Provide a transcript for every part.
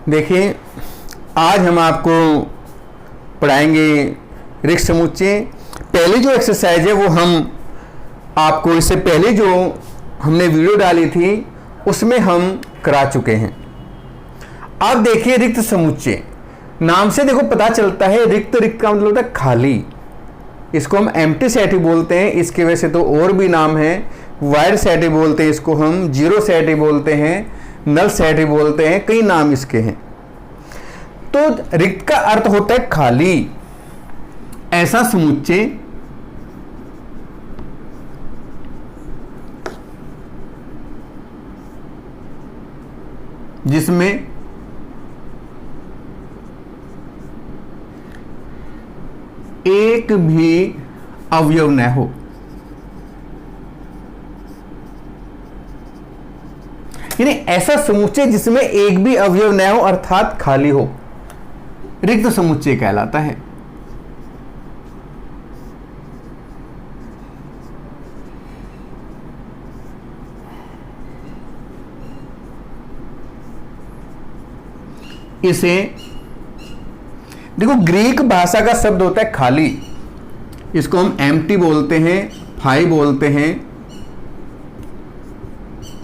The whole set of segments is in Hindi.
देखिए, आज हम आपको पढ़ाएंगे रिक्त समुच्चय। पहली जो एक्सरसाइज है वो हम आपको इससे पहले जो हमने वीडियो डाली थी उसमें हम करा चुके हैं। अब देखिए, रिक्त समुच्चय नाम से देखो पता चलता है रिक्त का मतलब होता है खाली। इसको हम एम्प्टी सेट ही बोलते हैं। इसके वैसे तो और भी नाम है, वाइड सेट ही बोलते हैं इसको, हम जीरो सेट ही बोलते हैं, नल सेट ही बोलते हैं, कई नाम इसके हैं। तो रिक्त का अर्थ होता है खाली। ऐसा समुच्चय जिसमें एक भी अवयव न हो। यानी ऐसा समुच्चय जिसमें एक भी अवयव न हो अर्थात खाली हो, रिक्त समुच्चय कहलाता है। इसे देखो, ग्रीक भाषा का शब्द होता है खाली। इसको हम एम्प्टी बोलते हैं, फाई बोलते हैं।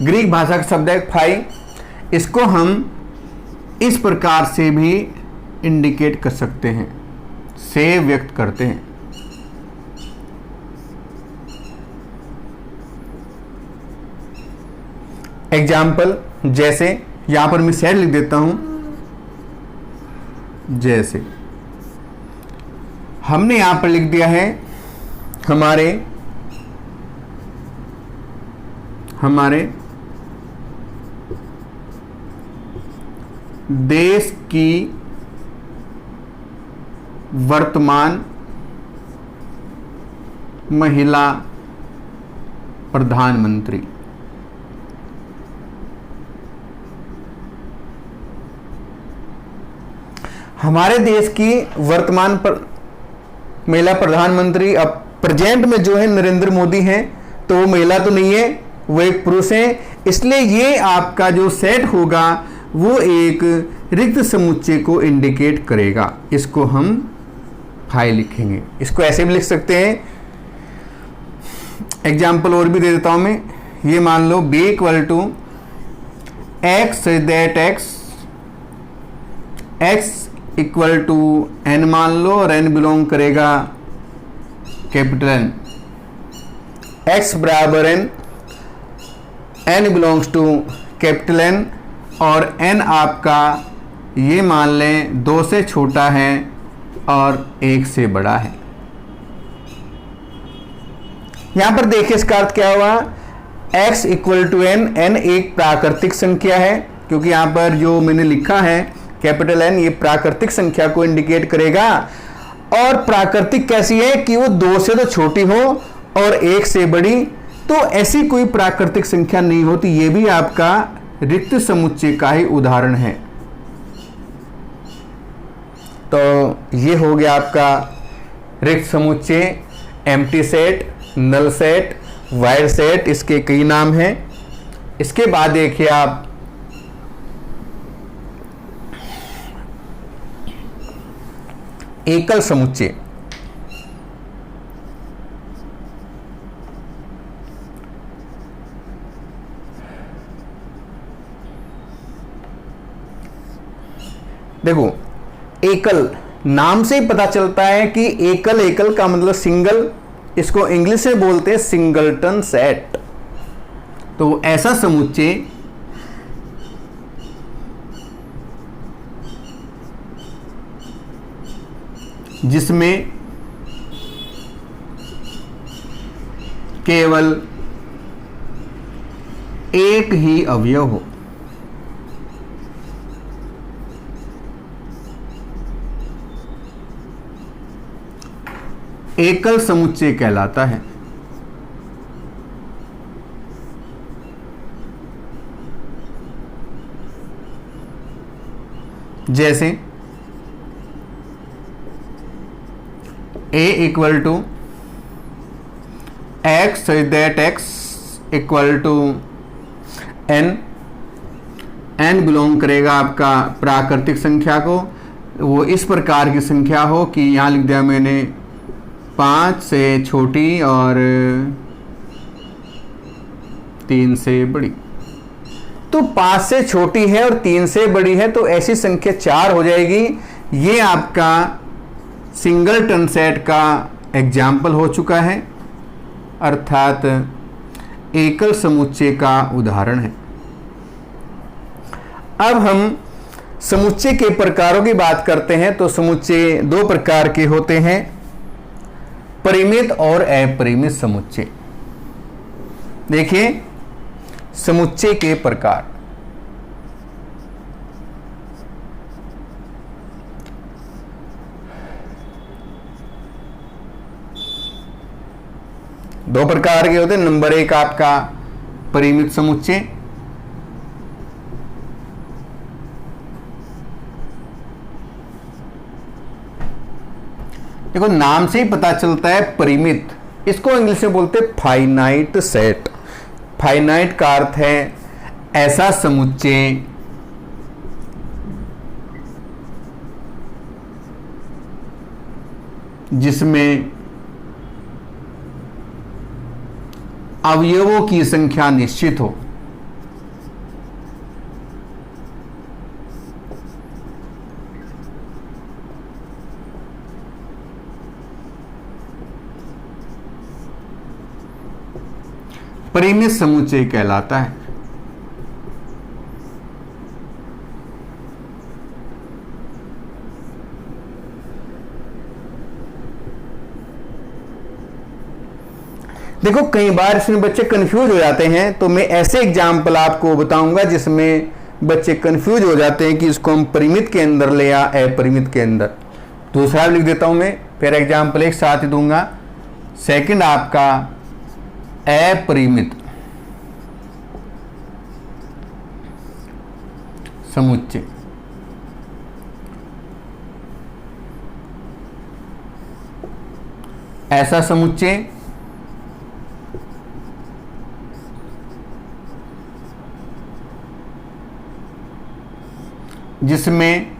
ग्रीक भाषा का शब्द है फाई। इसको हम इस प्रकार से भी इंडिकेट कर सकते हैं, से व्यक्त करते हैं। एग्जाम्पल, जैसे यहां पर मैं सेट लिख देता हूं। जैसे हमने यहां पर लिख दिया है हमारे देश की वर्तमान महिला प्रधानमंत्री। हमारे देश की वर्तमान महिला प्रधानमंत्री अब प्रेजेंट में जो है नरेंद्र मोदी हैं, तो वो महिला तो नहीं है, वो एक पुरुष है। इसलिए ये आपका जो सेट होगा वो एक रिक्त समुच्चय को इंडिकेट करेगा। इसको हम फाई लिखेंगे। इसको ऐसे भी लिख सकते हैं। एग्जाम्पल और भी दे देता हूं मैं। ये मान लो b equal to x that x equal to n मान लो, और n बिलोंग करेगा कैपिटल N। x बराबर n belongs to capital N, और n आपका ये मान लें 2 से छोटा है और 1 से बड़ा है। यहां पर देखिए इसका अर्थ क्या हुआ। x इक्वल टू n एक प्राकृतिक संख्या है, क्योंकि यहां पर जो मैंने लिखा है कैपिटल N, ये प्राकृतिक संख्या को इंडिकेट करेगा। और प्राकृतिक कैसी है कि वो 2 से तो छोटी हो और 1 से बड़ी, तो ऐसी कोई प्राकृतिक संख्या नहीं होती। ये भी आपका रिक्त समुच्चय का ही उदाहरण है। तो ये हो गया आपका रिक्त समुच्चय, empty set, null set, void set, इसके कई नाम हैं। इसके बाद देखिए आप एकल समुच्चय। देखो, एकल नाम से ही पता चलता है कि एकल का मतलब सिंगल। इसको इंग्लिश में बोलते हैं सिंगलटन सेट। तो ऐसा समुच्चय जिसमें केवल एक ही अवयव हो। एकल समुच्चय कहलाता है। जैसे a equal to x such that x equal to n, n belong करेगा आपका प्राकृतिक संख्या को, वो इस प्रकार की संख्या हो कि यहाँ लिख दिया मैंने 5 से छोटी और 3 से बड़ी। तो 5 से छोटी है और 3 से बड़ी है, तो ऐसी संख्या 4 हो जाएगी। ये आपका सिंगलटन सेट का एग्जाम्पल हो चुका है, अर्थात एकल समुच्चय का उदाहरण है। अब हम समुच्चय के प्रकारों की बात करते हैं। तो समुच्चय 2 प्रकार के होते हैं, परिमित और अपरिमित समुच्चय। देखिए समुच्चय के प्रकार, दो प्रकार के होते हैं। नंबर 1 आपका परिमित समुच्चय, देखो नाम से ही पता चलता है परिमित, इसको इंग्लिश में बोलते हैं फाइनाइट सेट। फाइनाइट का अर्थ है ऐसा समुच्चय जिसमें अवयवों की संख्या निश्चित हो। परिमित समुच्चय कहलाता है। देखो कई बार इसमें बच्चे कंफ्यूज हो जाते हैं, तो मैं ऐसे एग्जाम्पल आपको बताऊंगा जिसमें बच्चे कंफ्यूज हो जाते हैं कि इसको हम परिमित के अंदर ले या अपरिमित के अंदर। दूसरा लिख देता हूं मैं, फिर एग्जाम्पल एक साथ ही दूंगा। सेकंड आपका अपरिमित समुच्चय, ऐसा समुच्चय जिसमें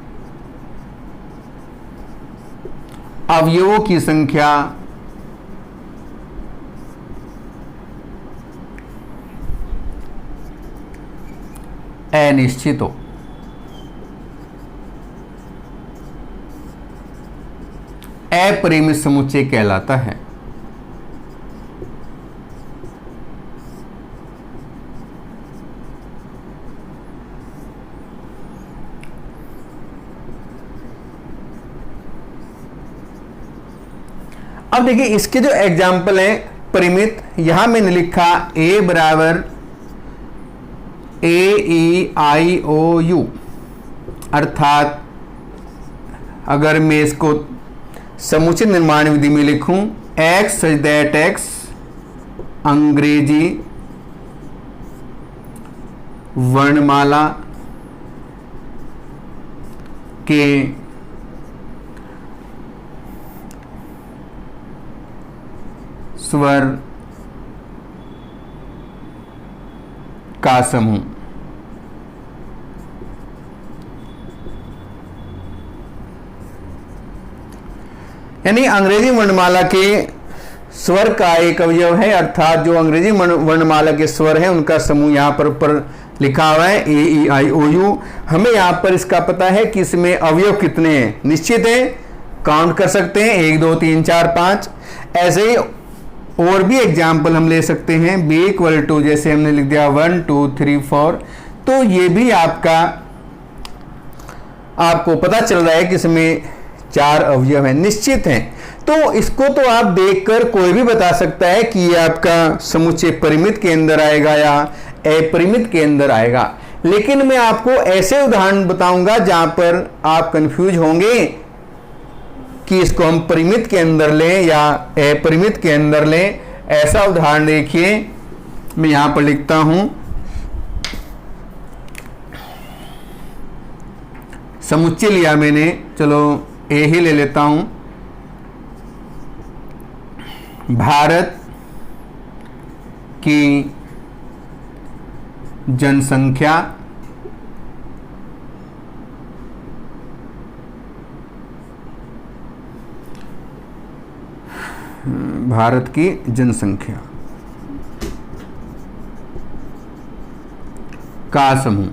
अवयवों की संख्या अनिश्चित हो। अपरिमित समुच्चय कहलाता है। अब देखिए इसके जो एग्जाम्पल हैं परिमित, यहां मैंने लिखा a बराबर AEIOU, अर्थात अगर मैं इसको समुचित निर्माण विधि में लिखूं, x सच दैट x अंग्रेजी वर्णमाला के स्वर का समूह। यानी अंग्रेजी वर्णमाला के स्वर का एक अवयव है, अर्थात जो अंग्रेजी वर्णमाला के स्वर हैं उनका समूह यहां पर ऊपर लिखा हुआ है AEIOU। हमें यहां पर इसका पता है कि इसमें अवयव कितने हैं, निश्चित है, काउंट कर सकते हैं 1 2 3 4 5। ऐसे ही और भी एग्जाम्पल हम ले सकते हैं, b इक्वल टू जैसे हमने लिख दिया 1 2 3 4, तो ये भी आपको पता चल रहा है कि इसमें 4 अवयव हैं, निश्चित हैं। तो इसको तो आप देखकर कोई भी बता सकता है कि ये आपका समुच्चय परिमित के अंदर आएगा या अपरिमित के अंदर आएगा। लेकिन मैं आपको ऐसे उदाहरण बताऊंगा जहां पर आप कंफ्यूज होंगे कि इसको हम परिमित के अंदर लें या अपरिमित के अंदर लें। ऐसा उदाहरण देखिए, मैं यहां पर लिखता हूं, समुच्चय लिया मैंने, चलो ए ही ले लेता हूं। भारत की जनसंख्या भारत की जनसंख्या का समूह।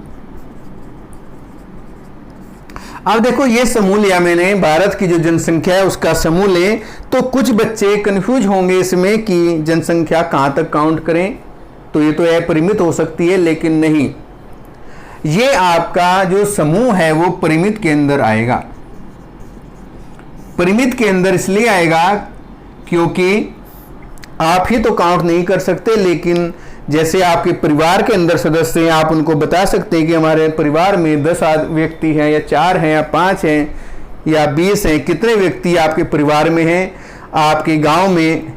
अब देखो ये समूह लिया मैंने, भारत की जो जनसंख्या है उसका समूह ले, तो कुछ बच्चे कंफ्यूज होंगे इसमें कि जनसंख्या कहां तक काउंट करें, तो ये तो अपरिमित हो सकती है, लेकिन नहीं, ये आपका जो समूह है वो परिमित के अंदर आएगा। परिमित के अंदर इसलिए आएगा क्योंकि आप ही तो काउंट नहीं कर सकते, लेकिन जैसे आपके परिवार के अंदर सदस्य हैं, आप उनको बता सकते हैं कि हमारे परिवार में 10 व्यक्ति हैं, या 4 हैं, या 5 हैं, या 20 हैं, कितने व्यक्ति आपके परिवार में हैं, आपके गांव में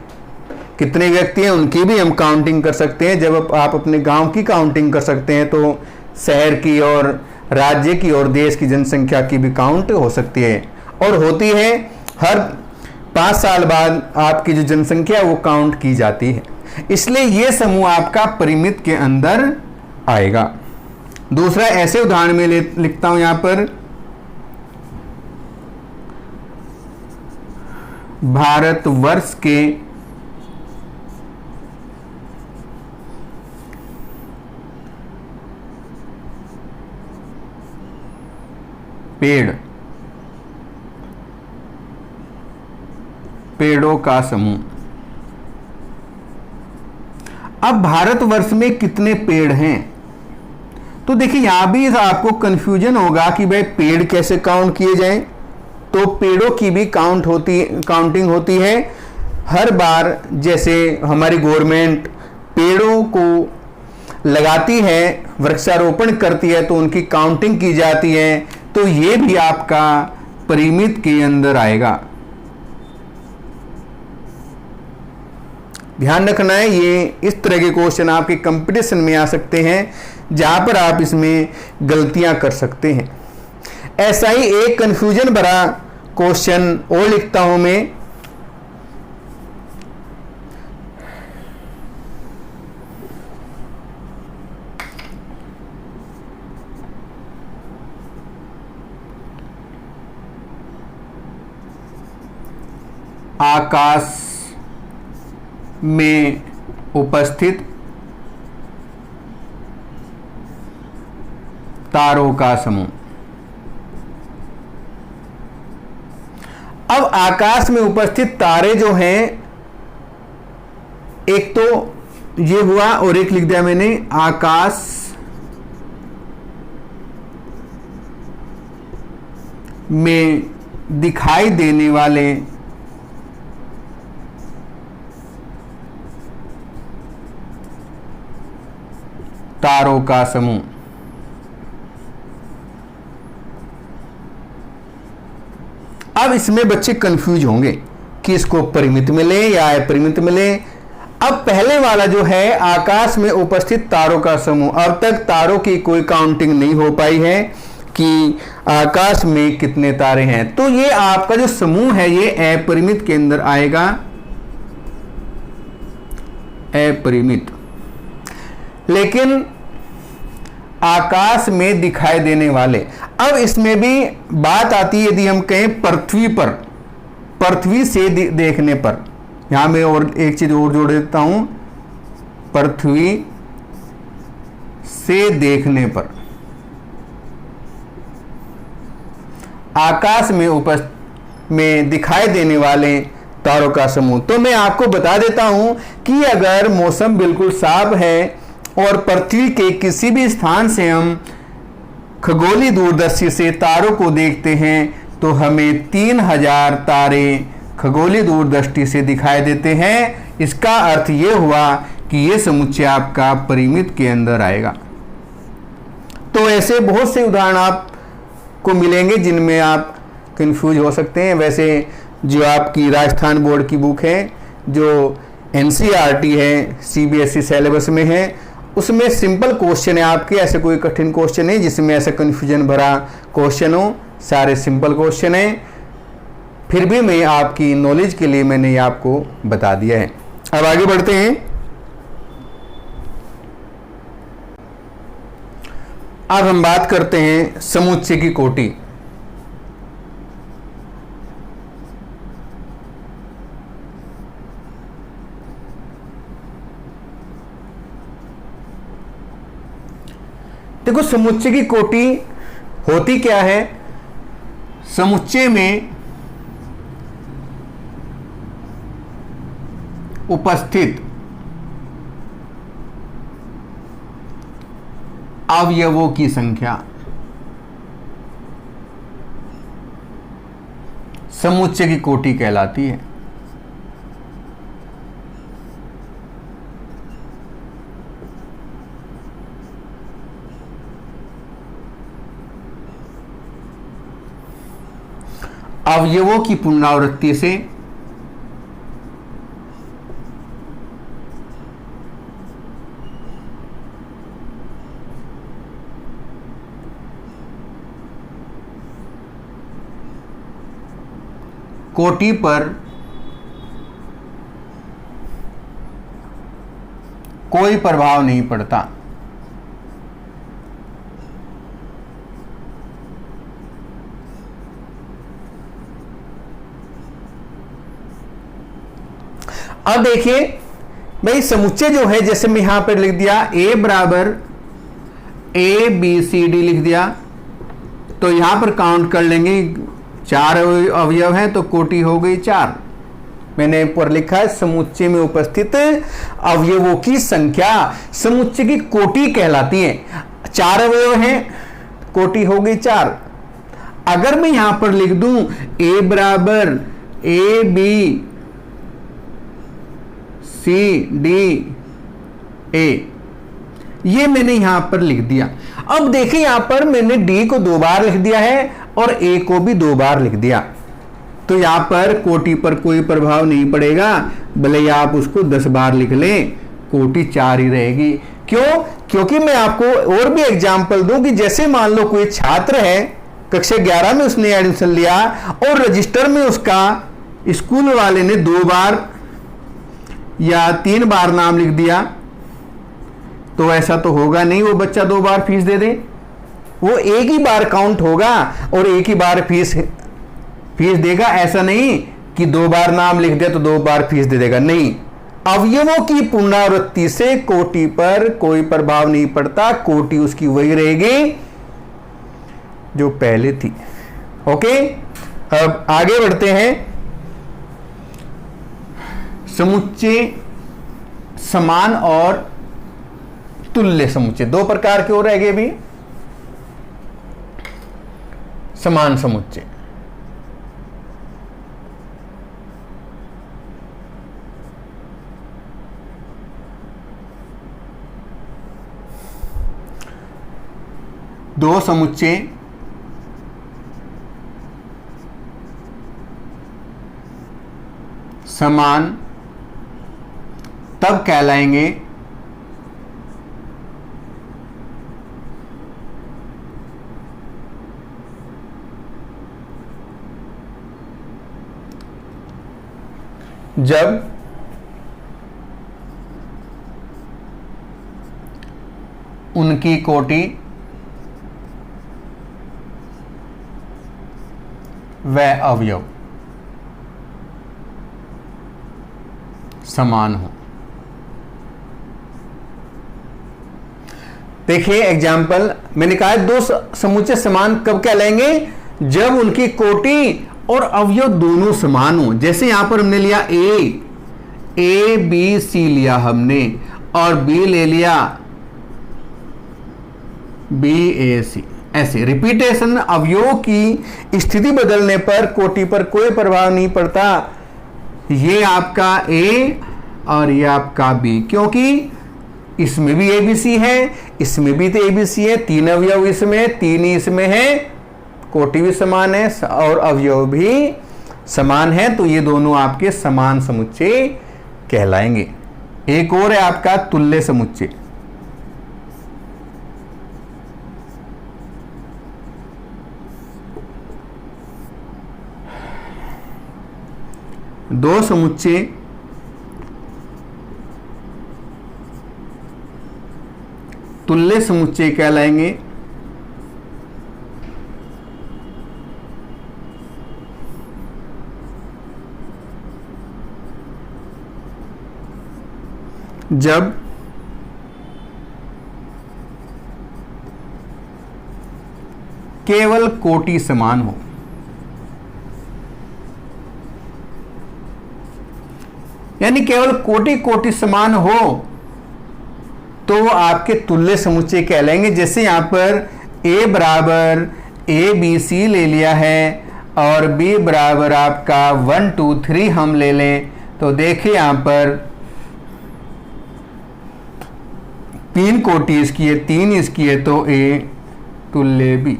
कितने व्यक्ति हैं, उनकी भी हम काउंटिंग कर सकते हैं। जब आप अपने गांव की काउंटिंग कर सकते हैं तो शहर की और राज्य की और देश की जनसंख्या की भी काउंट हो सकती है, और होती है। हर 5 साल बाद आपकी जो जनसंख्या वो काउंट की जाती है, इसलिए ये समूह आपका परिमित के अंदर आएगा। दूसरा ऐसे उदाहरण में लिखता हूं यहां पर, भारतवर्ष के पेड़ों का समूह। अब भारतवर्ष में कितने पेड़ हैं, तो देखिए यहां भी आपको कंफ्यूजन होगा कि भाई पेड़ कैसे काउंट किए जाएं। तो पेड़ों की भी काउंटिंग होती है हर बार। जैसे हमारी गवर्नमेंट पेड़ों को लगाती है, वृक्षारोपण करती है, तो उनकी काउंटिंग की जाती है, तो ये भी आपका परिमित के अंदर आएगा। ध्यान रखना है, ये इस तरह के क्वेश्चन आपके कंपटीशन में आ सकते हैं जहां पर आप इसमें गलतियां कर सकते हैं। ऐसा ही एक कंफ्यूजन भरा क्वेश्चन और लिखता हूं मैं, आकाश में उपस्थित तारों का समूह। अब आकाश में उपस्थित तारे जो हैं, एक तो ये हुआ और एक लिख दिया मैंने आकाश में दिखाई देने वाले तारों का समूह। अब इसमें बच्चे कंफ्यूज होंगे कि इसको परिमित मिले या अपरिमित मिले। अब पहले वाला जो है आकाश में उपस्थित तारों का समूह, अब तक तारों की कोई काउंटिंग नहीं हो पाई है कि आकाश में कितने तारे हैं, तो ये आपका जो समूह है ये अपरिमित के अंदर आएगा, अपरिमित। लेकिन आकाश में दिखाई देने वाले, अब इसमें भी बात आती है यदि हम कहें पृथ्वी से देखने पर, यहां मैं और एक चीज और जोड़ देता हूं, पृथ्वी से देखने पर आकाश में दिखाई देने वाले तारों का समूह। तो मैं आपको बता देता हूं कि अगर मौसम बिल्कुल साफ है और पृथ्वी के किसी भी स्थान से हम खगोलीय दूरदर्शी से तारों को देखते हैं तो हमें 3000 तारे खगोलीय दूरदृष्टि से दिखाई देते हैं। इसका अर्थ ये हुआ कि ये समुच्चय आपका परिमित के अंदर आएगा। तो ऐसे बहुत से उदाहरण आपको मिलेंगे जिनमें आप कंफ्यूज हो सकते हैं। वैसे जो आपकी राजस्थान बोर्ड की बुक है, जो NCERT है, CBSE सिलेबस में है, उसमें सिंपल क्वेश्चन है आपके, ऐसे कोई कठिन क्वेश्चन नहीं जिसमें ऐसा कंफ्यूजन भरा क्वेश्चन हो, सारे सिंपल क्वेश्चन है। फिर भी मैं आपकी नॉलेज के लिए मैंने ये आपको बता दिया है। अब आगे बढ़ते हैं। अब हम बात करते हैं समुच्चय की कोटि। देखो समुच्चय की कोटि होती क्या है, समुच्चय में उपस्थित अवयवों की संख्या समुच्चय की कोटि कहलाती है। अवयवों की पुनरावृत्ति से कोटि पर कोई प्रभाव नहीं पड़ता। अब देखिए भाई समुच्चय जो है, जैसे मैं यहां पर लिख दिया a बराबर ABCD लिख दिया, तो यहां पर काउंट कर लेंगे, 4 अवयव हैं तो कोटि हो गई 4। मैंने ऊपर लिखा है समुच्चय में उपस्थित अवयवों की संख्या समुच्चय की कोटि कहलाती है। 4 अवयव हैं, कोटि हो गई 4। अगर मैं यहां पर लिख दूं a बराबर ABCDA, ये मैंने यहां पर लिख दिया। अब देखिए यहां पर मैंने D को 2 बार लिख दिया है और A को भी 2 बार लिख दिया, तो यहां पर कोटि पर कोई प्रभाव नहीं पड़ेगा, भले ही आप उसको 10 बार लिख लें, कोटि 4 ही रहेगी। क्यों? क्योंकि मैं आपको और भी एग्जाम्पल दूं कि जैसे मान लो कोई छात्र है, कक्षा 11 में उसने एडमिशन लिया और रजिस्टर में उसका स्कूल वाले ने 2 बार या 3 बार नाम लिख दिया, तो ऐसा तो होगा नहीं वो बच्चा 2 बार फीस दे दे। वो एक ही बार काउंट होगा और एक ही बार फीस देगा। ऐसा नहीं कि 2 बार नाम लिख दिया तो 2 बार फीस दे देगा, नहीं। अवयवों की पुनरावृत्ति से कोटि पर कोई प्रभाव नहीं पड़ता, कोटि उसकी वही रहेगी जो पहले थी। ओके, अब आगे बढ़ते हैं। समुच्चय समान और तुल्य समुच्चय, 2 प्रकार के और रह गए भी। समान समुच्चय, दो समुच्चय समान तब कहलाएंगे जब उनकी कोटि व अवयव समान हो। देखिए एग्जाम्पल मैंने कहा है, 2 समुच्चय समान कब कहलाएंगे? जब उनकी कोटि और अवयव दोनों समान हो। जैसे यहां पर हमने लिया A B C लिया हमने, और B ले लिया B A C, ऐसे रिपीटेशन अवयव की स्थिति बदलने पर कोटि पर कोई प्रभाव नहीं पड़ता। ये आपका A और ये आपका B, क्योंकि इसमें भी ABC है, इसमें भी तो ABC है, 3 अवयव इसमें, 3 ही इसमें है, कोटि भी समान है और अवयव भी समान है, तो ये दोनों आपके समान समुच्चय कहलाएंगे। एक और है आपका तुल्य समुच्चय। दो समुच्चय तुल्य समुच्चय कहलाएंगे जब केवल कोटि समान हो। यानी केवल कोटि कोटि समान हो तो वो आपके तुल्य समुच्चय कहलाएंगे। जैसे यहां पर a बराबर ए बी सी ले लिया है और b बराबर आपका 1 2 3 हम ले लें, तो देखिए यहां पर 3 कोटि इसकी है, 3 इसकी है, तो a तुल्य b।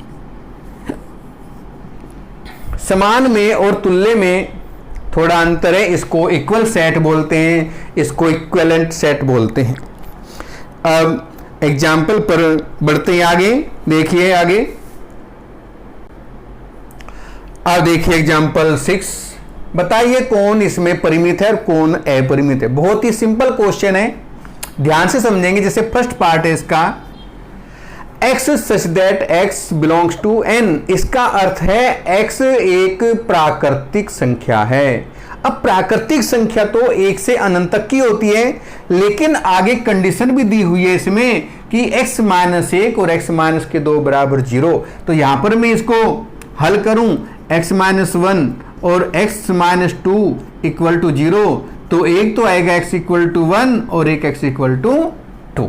समान में और तुल्य में थोड़ा अंतर है, इसको इक्वल सेट बोलते हैं, इसको इक्विवेलेंट सेट बोलते हैं। अब एग्जाम्पल पर बढ़ते हैं आगे, देखिए आगे। अब देखिए एग्जाम्पल 6, बताइए कौन इसमें परिमित है और कौन अपरिमित है। बहुत ही सिंपल क्वेश्चन है, ध्यान से समझेंगे। जैसे फर्स्ट पार्ट है इसका, x such that x belongs to n, इसका अर्थ है x एक प्राकृतिक संख्या है। अब प्राकृतिक संख्या तो 1 से अनंत तक की होती है, लेकिन आगे कंडीशन भी दी हुई है इसमें कि x माइनस 1 और x माइनस के 2 बराबर 0। तो यहां पर मैं इसको हल करूं, x माइनस 1 और x माइनस 2 इक्वल टू 0, तो एक तो आएगा x इक्वल टू 1 और एक x इक्वल टू 2।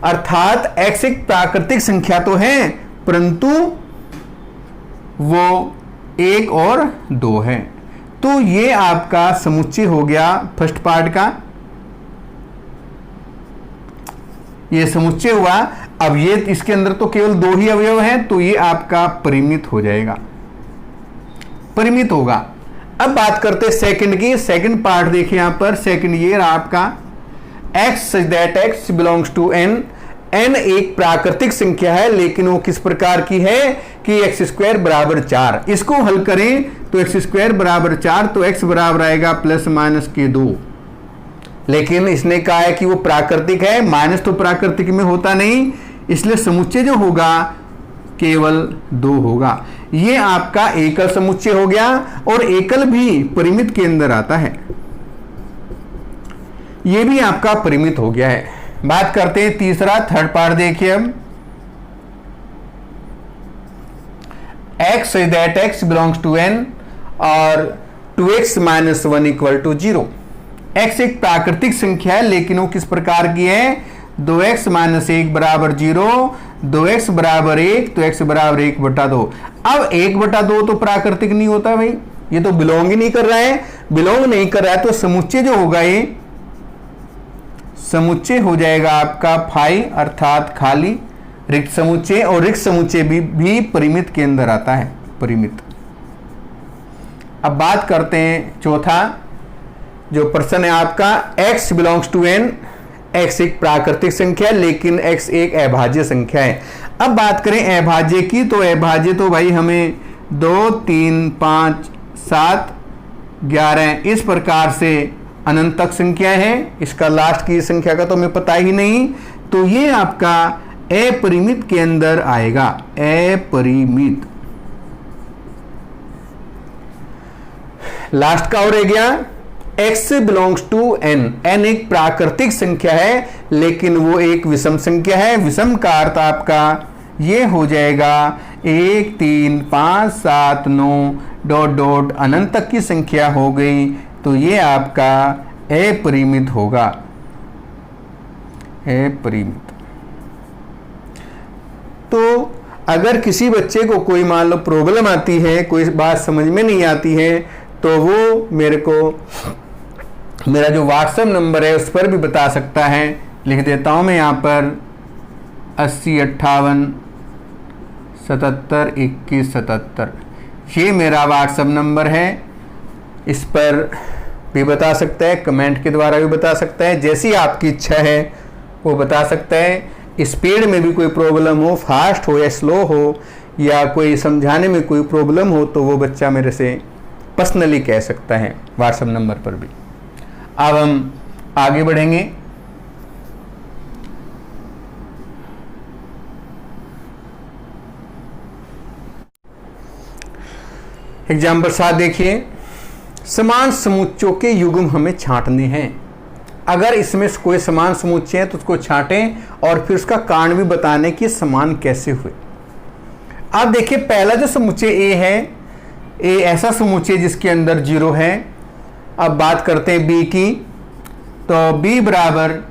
अर्थात x एक प्राकृतिक संख्या तो है, परंतु वो 1 और 2 है। तो ये आपका समुच्चय हो गया फर्स्ट पार्ट का, ये समुच्चय हुआ। अब ये इसके अंदर तो केवल 2 ही अवयव हैं, तो ये आपका परिमित हो जाएगा, परिमित होगा। अब बात करते हैं सेकंड की। सेकंड पार्ट देखिए यहां पर, सेकंड ये आपका x such that x belongs to n, n एक प्राकृतिक संख्या है, लेकिन वो किस प्रकार की है कि x स्क्वायर बराबर 4। इसको हल करें तो x स्क्वायर बराबर 4, तो x बराबर आएगा प्लस माइनस के 2। लेकिन इसने कहा है कि वो प्राकृतिक है, माइनस तो प्राकृतिक में होता नहीं, इसलिए समुच्चय जो होगा केवल 2 होगा। ये आपका एकल समुच्चय हो गया, और एकल भी परिमित के अंदर आता है, ये भी आपका परिमित हो गया है। बात करते हैं तीसरा, थर्ड पार्ट देखिए। अब x such that x belongs to n और 2x minus 1 equal to 0। x एक प्राकृतिक संख्या है, लेकिन वो किस प्रकार की है, 2x माइनस 1 बराबर 0, 2x बराबर 1, तो x बराबर 1/2। अब 1/2 तो प्राकृतिक नहीं होता भाई, ये तो बिलोंग ही नहीं कर रहा है। बिलोंग नहीं कर रहा है तो समुच्चय जो होगा, ये समुच्चय हो जाएगा आपका फाई, अर्थात खाली रिक्त समुच्चय। और रिक्त समुच्चय भी परिमित के अंदर आता है, परिमित। अब बात करते हैं चौथा जो प्रश्न है आपका, x belongs to n, x एक प्राकृतिक संख्या है, लेकिन x एक अभाज्य संख्या है। अब बात करें अभाज्य की, तो अभाज्य तो भाई हमें 2 3 5 7 11 इस प्रकार से अनंत तक संख्या है। इसका लास्ट की संख्या का तो हमें पता ही नहीं, तो ये आपका अपरिमित के अंदर आएगा, अपरिमित। लास्ट का और रह गया, x belongs to n, n एक प्राकृतिक संख्या है, लेकिन वो एक विषम संख्या है। विषम का अर्थ आपका ये हो जाएगा 1 3 5 7 9 ... अनंत तक की संख्या हो गई, तो ये आपका अपरिमित होगा, अपरिमित। तो अगर किसी बच्चे को कोई मान लो प्रॉब्लम आती है, कोई बात समझ में नहीं आती है, तो वो मेरे को मेरा जो व्हाट्सएप नंबर है उस पर भी बता सकता है। लिख देता हूँ मैं यहाँ पर 80 58 77 21 77, ये मेरा व्हाट्सएप नंबर है। इस पर भी बता सकता है, कमेंट के द्वारा भी बता सकता है, जैसी आपकी इच्छा है वो बता सकता है। स्पीड में भी कोई प्रॉब्लम हो, फास्ट हो या स्लो हो, या कोई समझाने में कोई प्रॉब्लम हो, तो वो बच्चा मेरे से पर्सनली कह सकता है व्हाट्सएप नंबर पर भी। अब हम आगे बढ़ेंगे। एग्जाम्पल 7 देखिए, समान समुच्चयों के युग्म हमें छांटने हैं। अगर इसमें कोई समान समुच्चय है तो उसको छांटें और फिर उसका कारण भी बताने कि समान कैसे हुए। अब देखिए पहला जो समुच्चय ए है, ए ऐसा समुच्चय जिसके अंदर 0 है। अब बात करते हैं बी की, तो बी बराबर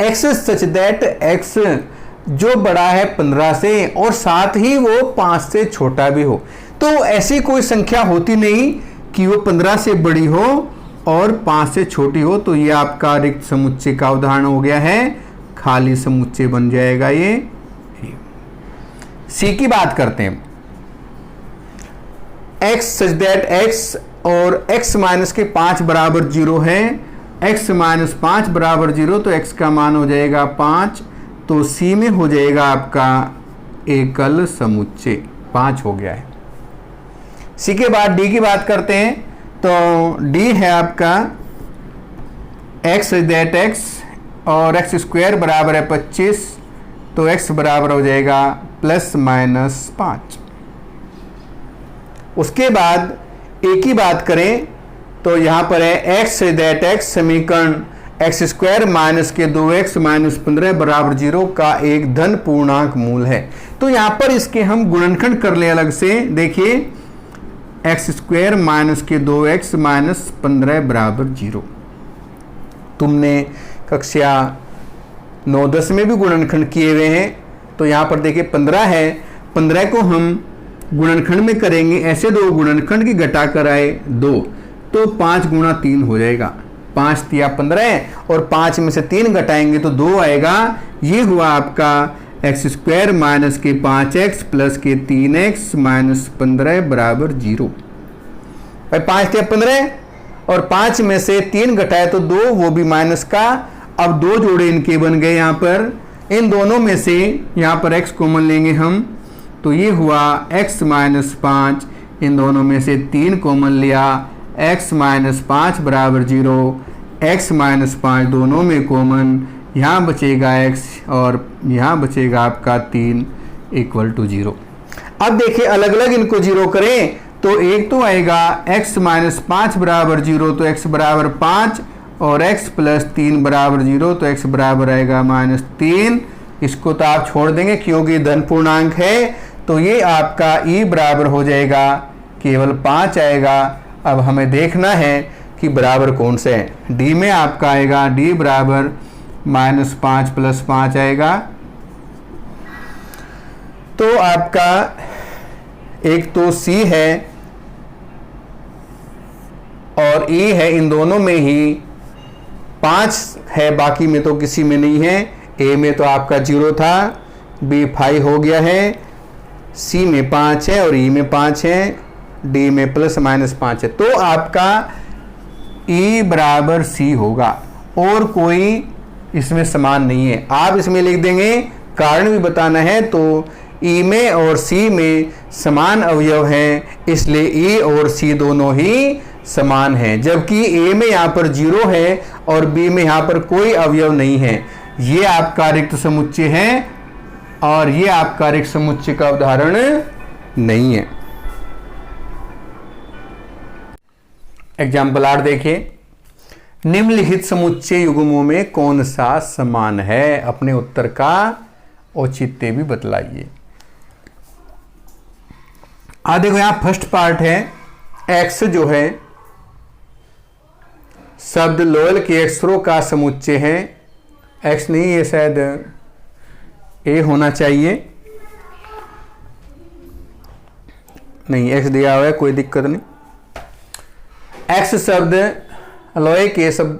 एक्स सच दैट एक्स जो बड़ा है 15 से और साथ ही वो 5 से छोटा भी हो। तो ऐसी कोई संख्या होती नहीं कि वो 15 से बड़ी हो और 5 से छोटी हो। तो ये आपका रिक्त समुच्चय का उदाहरण हो गया है, खाली समुच्चय बन जाएगा ये। सी की बात करते हैं, एक्स सच दैट एक्स और x माइनस के 5 बराबर 0 है, x माइनस 5 बराबर 0, तो x का मान हो जाएगा 5। तो सी में हो जाएगा आपका एकल समुच्चय, 5 हो गया है। सी के बाद डी की बात करते हैं, तो डी है आपका x दैट x और x स्क्वायर बराबर है 25, तो x बराबर हो जाएगा प्लस माइनस 5। उसके बाद ए की बात करें तो यहां पर है x दैट x समीकरण एक्स स्क्वायर माइनस के 2x माइनस 15 बराबर 0 का एक धन पूर्णांक मूल है। तो यहां पर इसके हम गुणनखंड कर ले अलग से। देखिए एक्स स्क्वायर माइनस के 2x माइनस 15 बराबर 0, तुमने कक्षा 9-10 में भी गुणनखंड किए हुए हैं। तो यहां पर देखिए 15 है, 15 को हम गुणनखंड में करेंगे ऐसे 2 गुणनखंड की घटा कर आए 2, तो 5 गुणा 3 हो जाएगा, 5 तिया 15 और 5 में से 3 घटाएंगे तो 2 आएगा। ये हुआ आपका एक्स स्क्वायर माइनस के 5x प्लस के 3x माइनस 15 बराबर 0। भाई 5 तिया 15 और 5 में से 3 घटाए तो 2, वो भी माइनस का। अब 2 जोड़े इनके बन गए यहाँ पर, इन दोनों में से यहाँ पर x कॉमन लेंगे हम, तो ये हुआ x माइनस 5, इन दोनों में से 3 कॉमन लिया, x माइनस 5 बराबर 0, x माइनस 5 दोनों में कॉमन, यहाँ बचेगा x और यहाँ बचेगा आपका 3 इक्वल टू 0। अब देखिए अलग अलग इनको 0 करें तो एक तो आएगा x माइनस 5 बराबर 0, तो x बराबर 5 और x प्लस 3 बराबर 0, तो x बराबर आएगा माइनस 3। इसको तो आप छोड़ देंगे क्योंकि धन पूर्णांक है। तो ये आपका e बराबर हो जाएगा केवल 5 आएगा। अब हमें देखना है कि बराबर कौन से है। d में आपका आएगा d बराबर माइनस 5 प्लस 5 आएगा। तो आपका एक तो c है और e है, इन दोनों में ही 5 है, बाकी में तो किसी में नहीं है। a में तो आपका 0 था, b 5 हो गया है, c में 5 है और e में 5 है, d में प्लस माइनस 5 है। तो आपका e बराबर c होगा और कोई इसमें समान नहीं है। आप इसमें लिख देंगे, कारण भी बताना है, तो e में और c में समान अवयव हैं, इसलिए e और c दोनों ही समान हैं। जबकि a में यहाँ पर 0 है और b में यहाँ पर कोई अवयव नहीं है। ये आपका रिक्त समुच्चय है और ये आपका रिक्त समुच्चय का उदाहरण नहीं है। एग्जाम्पल 8 देखिए, निम्नलिखित समुच्चय युग्मों में कौन सा समान है? अपने उत्तर का औचित्य भी बतलाइए। देखो यहां फर्स्ट पार्ट है, x जो है शब्द लोयल के अक्षरों का समुच्चय है। x नहीं, ये शायद a होना चाहिए, नहीं x दिया हुआ है, कोई दिक्कत नहीं। x शब्द लोय के शब्द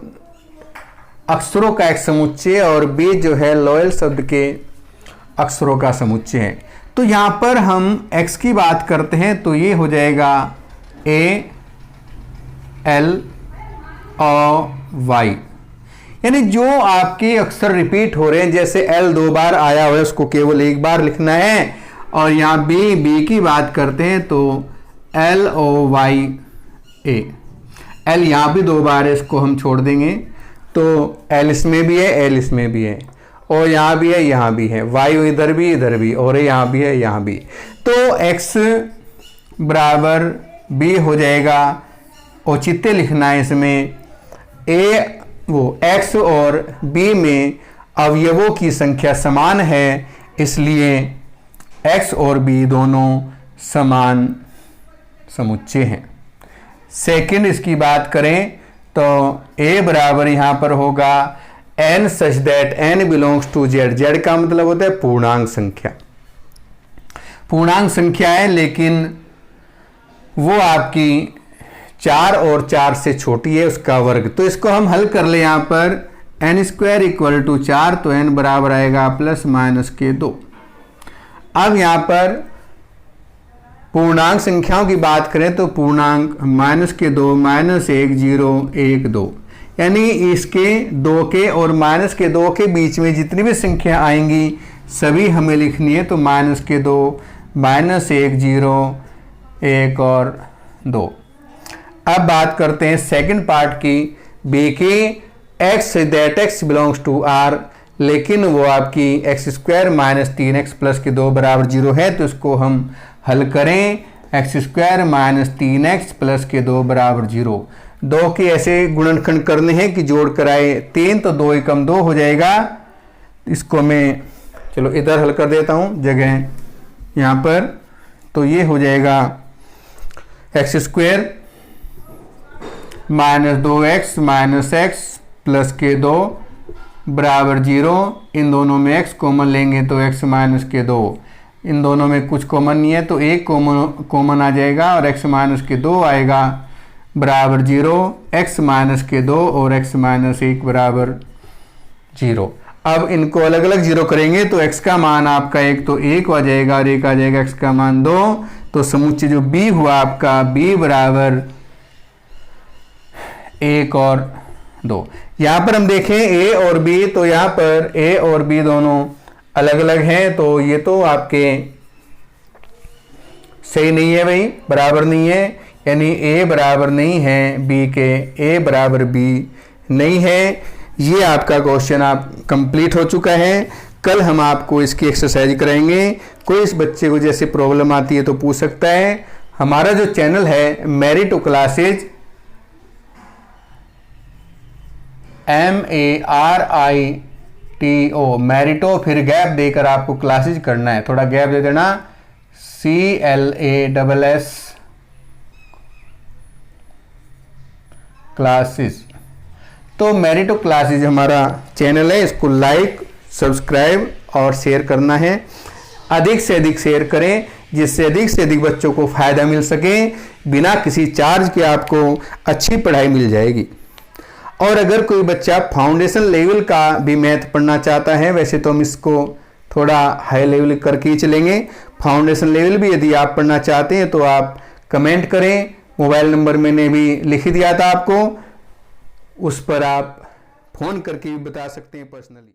अक्षरों का एक समुच्चय और b जो है लोयल शब्द के अक्षरों का समुच्चय है। तो यहां पर हम x की बात करते हैं तो ये हो जाएगा a l और y, यानी जो आपके अक्षर रिपीट हो रहे हैं, जैसे l 2 बार आया हुआ है उसको केवल 1 बार लिखना है। और यहाँ b की बात करते हैं तो l o y a, l यहाँ भी 2 बार है, इसको हम छोड़ देंगे, तो l इसमें भी है, l इसमें भी है, और यहाँ भी है, यहाँ भी है, y इधर भी, और यहाँ भी है, यहाँ भी। तो x बराबर b हो जाएगा, औचित्य लिखना है इसमें, x और b में अवयवों की संख्या समान है, इसलिए x और b दोनों समान समुच्चय हैं। सेकंड इसकी बात करें तो a बराबर यहाँ पर होगा n such that n belongs to z। z का मतलब होता है पूर्णांक संख्या। पूर्णांक संख्या है लेकिन वो आपकी 4 और 4 से छोटी है, उसका वर्ग। तो इसको हम हल कर ले यहाँ पर n स्क्वायर इक्वल टू 4, तो n बराबर आएगा प्लस माइनस के 2। अब यहाँ पर पूर्णांक संख्याओं की बात करें तो पूर्णांक माइनस के 2, माइनस 1, 0, 1, 2, यानी इसके 2 के और माइनस के 2 के बीच में जितनी भी संख्या आएंगी सभी हमें लिखनी है। तो माइनस के 2, माइनस 1, 0, 1 और 2। अब बात करते हैं सेकंड पार्ट की, b की x that x belongs to r, लेकिन वो आपकी x square minus 3x plus के 2 बराबर 0 है। तो इसको हम हल करें, x square minus 3x plus के 2 बराबर 0। 2 के ऐसे गुणनखंड करने हैं कि जोड़ कर आए 3, तो 2 एकम 2 हो जाएगा। इसको मैं चलो इधर हल कर देता हूँ जगह यहाँ पर। तो ये हो जाएगा x square minus 2x minus x plus के 2 बराबर 0। इन दोनों में x कॉमन लेंगे तो x माइनस के 2, इन दोनों में कुछ कॉमन नहीं है तो एक कॉमन आ जाएगा और x माइनस के 2 आएगा बराबर 0। x माइनस के 2 और x माइनस 1 बराबर 0। अब इनको अलग अलग 0 करेंगे तो x का मान आपका एक तो 1 आ जाएगा और एक आ जाएगा x का मान 2। तो समुच्चय जो b हुआ आपका b बराबर 1 और 2। यहाँ पर हम देखें a और b, तो यहाँ पर a और b दोनों अलग अलग हैं, तो ये तो आपके सही नहीं है भाई, बराबर नहीं है, यानी a बराबर नहीं है b के, a बराबर b नहीं है। ये आपका क्वेश्चन आप कंप्लीट हो चुका है। कल हम आपको इसकी एक्सरसाइज कराएंगे। कोई इस बच्चे को जैसे प्रॉब्लम आती है तो पूछ सकता है। हमारा जो चैनल है मैरिटो क्लासेज MARITO मैरिटो, फिर गैप देकर आपको क्लासेज करना है, थोड़ा गैप दे देना, CLASS क्लासेस। तो मैरिटो क्लासेज हमारा चैनल है, इसको लाइक सब्सक्राइब और शेयर करना है। अधिक से अधिक शेयर करें जिससे अधिक से अधिक बच्चों को फ़ायदा मिल सके। बिना किसी चार्ज के आपको अच्छी पढ़ाई मिल जाएगी। और अगर कोई बच्चा फाउंडेशन लेवल का भी मैथ पढ़ना चाहता है, वैसे तो हम इसको थोड़ा हाई लेवल करके ही चलेंगे, फाउंडेशन लेवल भी यदि आप पढ़ना चाहते हैं तो आप कमेंट करें। मोबाइल नंबर मैंने भी लिख दिया था आपको, उस पर आप फ़ोन करके भी बता सकते हैं पर्सनली।